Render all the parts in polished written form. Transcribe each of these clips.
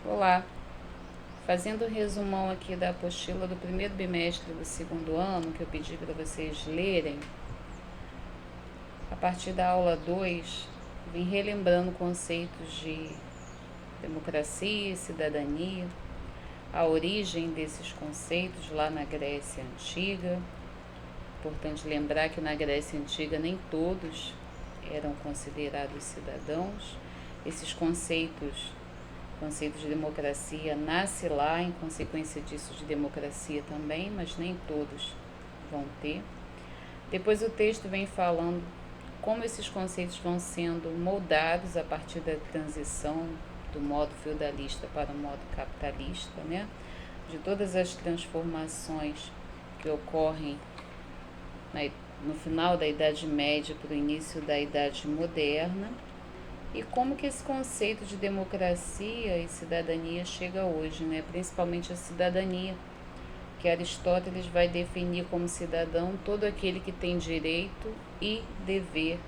Olá, fazendo um resumão aqui da apostila do primeiro bimestre do segundo ano, que eu pedi para vocês lerem, a partir da aula 2, vim relembrando conceitos de democracia e cidadania, a origem desses conceitos lá na Grécia Antiga. Importante lembrar que na Grécia Antiga nem todos eram considerados cidadãos. Esses conceitos de democracia nasce lá, em consequência disso de democracia também, mas nem todos vão ter. Depois o texto vem falando como esses conceitos vão sendo moldados a partir da transição do modo feudalista para o modo capitalista, né? De todas as transformações que ocorrem no final da Idade Média para o início da Idade Moderna, e como que esse conceito de democracia e cidadania chega hoje, né? Principalmente a cidadania, que Aristóteles vai definir como cidadão todo aquele que tem direito e dever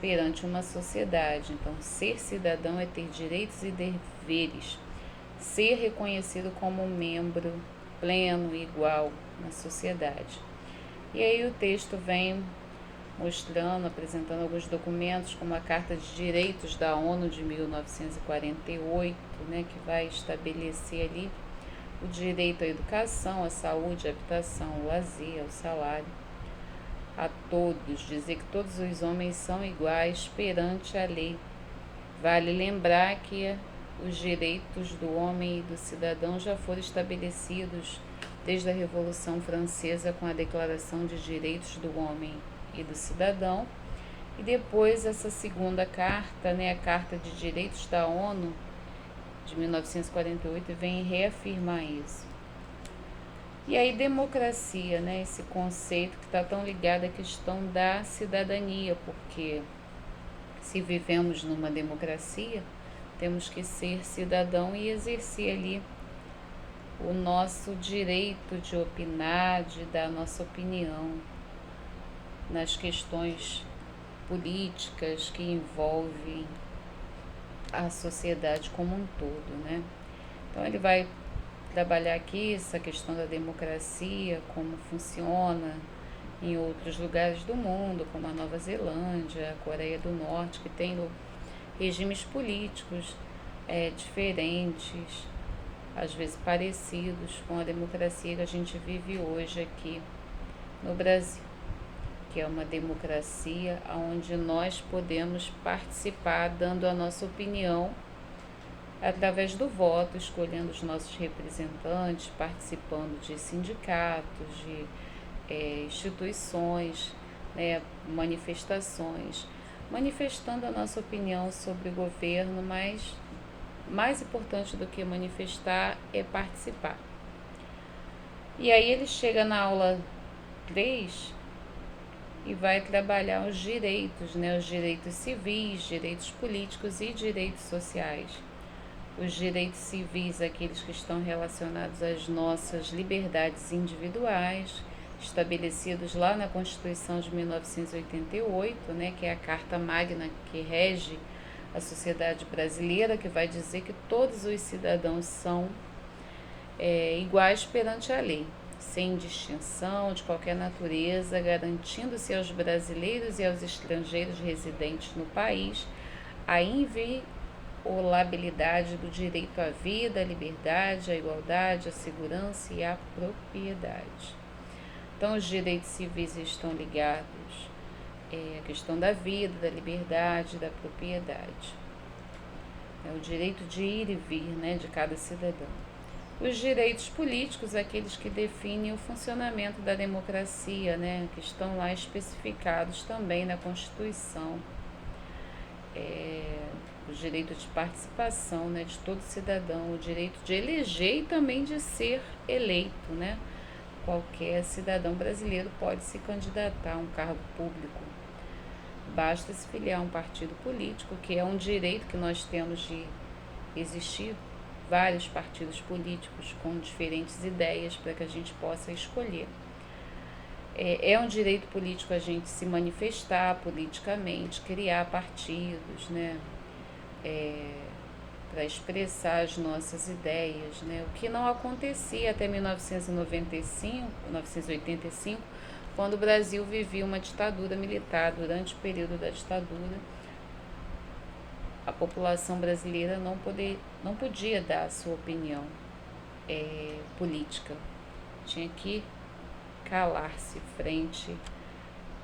perante uma sociedade. Então, ser cidadão é ter direitos e deveres, ser reconhecido como um membro pleno e igual na sociedade. E aí o texto vem mostrando, apresentando alguns documentos, como a Carta de Direitos da ONU de 1948, né, que vai estabelecer ali o direito à educação, à saúde, à habitação, ao lazer, ao salário, a todos, dizer que todos os homens são iguais perante a lei. Vale lembrar que os direitos do homem e do cidadão já foram estabelecidos desde a Revolução Francesa com a Declaração de Direitos do Homem e do Cidadão, e depois essa segunda carta, né, a Carta de Direitos da ONU de 1948, vem reafirmar isso. E aí democracia, né, esse conceito que está tão ligado à questão da cidadania, porque se vivemos numa democracia, temos que ser cidadão e exercer ali o nosso direito de opinar, de dar a nossa opinião nas questões políticas que envolvem a sociedade como um todo, né? Então ele vai trabalhar aqui essa questão da democracia, como funciona em outros lugares do mundo, como a Nova Zelândia, a Coreia do Norte, que tem regimes políticos diferentes, às vezes parecidos com a democracia que a gente vive hoje aqui no Brasil, que é uma democracia onde nós podemos participar dando a nossa opinião através do voto, escolhendo os nossos representantes, participando de sindicatos, de instituições, né, manifestações, manifestando a nossa opinião sobre o governo, mas mais importante do que manifestar é participar. E aí ele chega na aula 3 e vai trabalhar os direitos, né? Os direitos civis, direitos políticos e direitos sociais. Os direitos civis, aqueles que estão relacionados às nossas liberdades individuais, estabelecidos lá na Constituição de 1988, né? Que é a Carta Magna que rege a sociedade brasileira, que vai dizer que todos os cidadãos são iguais perante a lei, sem distinção de qualquer natureza, garantindo-se aos brasileiros e aos estrangeiros residentes no país a inviolabilidade do direito à vida, à liberdade, à igualdade, à segurança e à propriedade. Então, os direitos civis estão ligados à questão da vida, da liberdade, da propriedade. É o direito de ir e vir, né, de cada cidadão. Os direitos políticos, aqueles que definem o funcionamento da democracia, né, que estão lá especificados também na Constituição. O direito de participação, né, de todo cidadão, o direito de eleger e também de ser eleito, né? Qualquer cidadão brasileiro pode se candidatar a um cargo público. Basta se filiar a um partido político, que é um direito que nós temos de existir vários partidos políticos com diferentes ideias para que a gente possa escolher. É um direito político a gente se manifestar politicamente, criar partidos, né? para expressar as nossas ideias, né? O que não acontecia até 1985, quando o Brasil vivia uma ditadura militar. Durante o período da ditadura, a população brasileira não podia dar a sua opinião política. Tinha que calar-se frente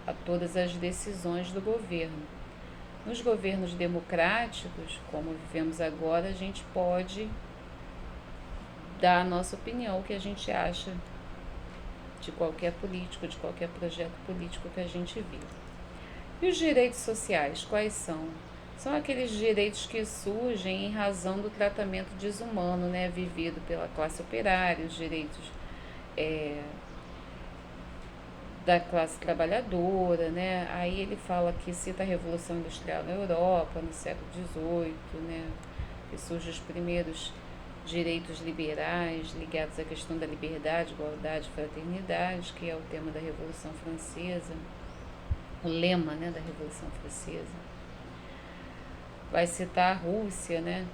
a todas as decisões do governo. Nos governos democráticos, como vivemos agora, a gente pode dar a nossa opinião, o que a gente acha de qualquer político, de qualquer projeto político que a gente vive. E os direitos sociais, quais são? São aqueles direitos que surgem em razão do tratamento desumano, né, vivido pela classe operária, os direitos da classe trabalhadora, né? Aí ele fala que cita a Revolução Industrial na Europa, no século XVIII, né? Que surgem os primeiros direitos liberais ligados à questão da liberdade, igualdade, fraternidade, que é o tema da Revolução Francesa, o lema, né, da Revolução Francesa. Vai citar a Rússia, né,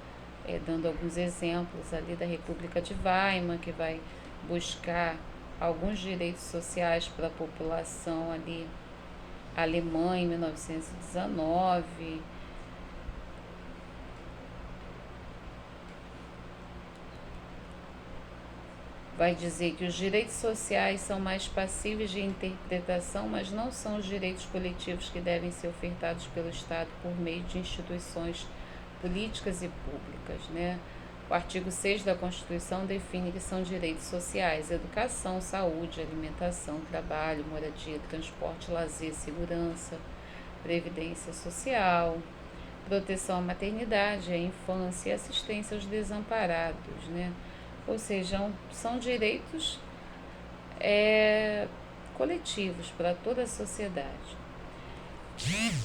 dando alguns exemplos ali da República de Weimar, que vai buscar alguns direitos sociais para a população ali, alemã em 1919, vai dizer que os direitos sociais são mais passíveis de interpretação, mas não são os direitos coletivos que devem ser ofertados pelo Estado por meio de instituições políticas e públicas, né? O artigo 6 da Constituição define que são direitos sociais: educação, saúde, alimentação, trabalho, moradia, transporte, lazer, segurança, previdência social, proteção à maternidade, à infância e assistência aos desamparados, né? Ou seja, são direitos coletivos para toda a sociedade.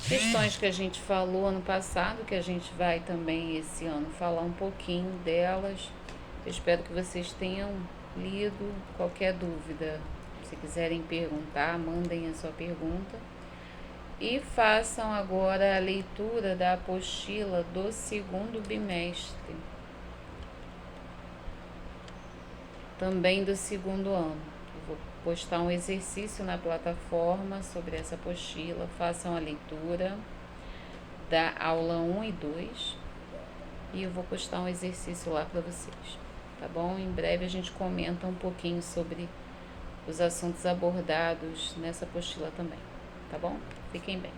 Questões que a gente falou ano passado, que a gente vai também esse ano falar um pouquinho delas. Eu espero que vocês tenham lido. Qualquer dúvida, se quiserem perguntar, mandem a sua pergunta. E façam agora a leitura da apostila do segundo bimestre, também do segundo ano. Vou postar um exercício na plataforma sobre essa apostila. Façam a leitura da aula 1 e 2 e eu vou postar um exercício lá para vocês, tá bom? Em breve a gente comenta um pouquinho sobre os assuntos abordados nessa apostila também, tá bom? Fiquem bem.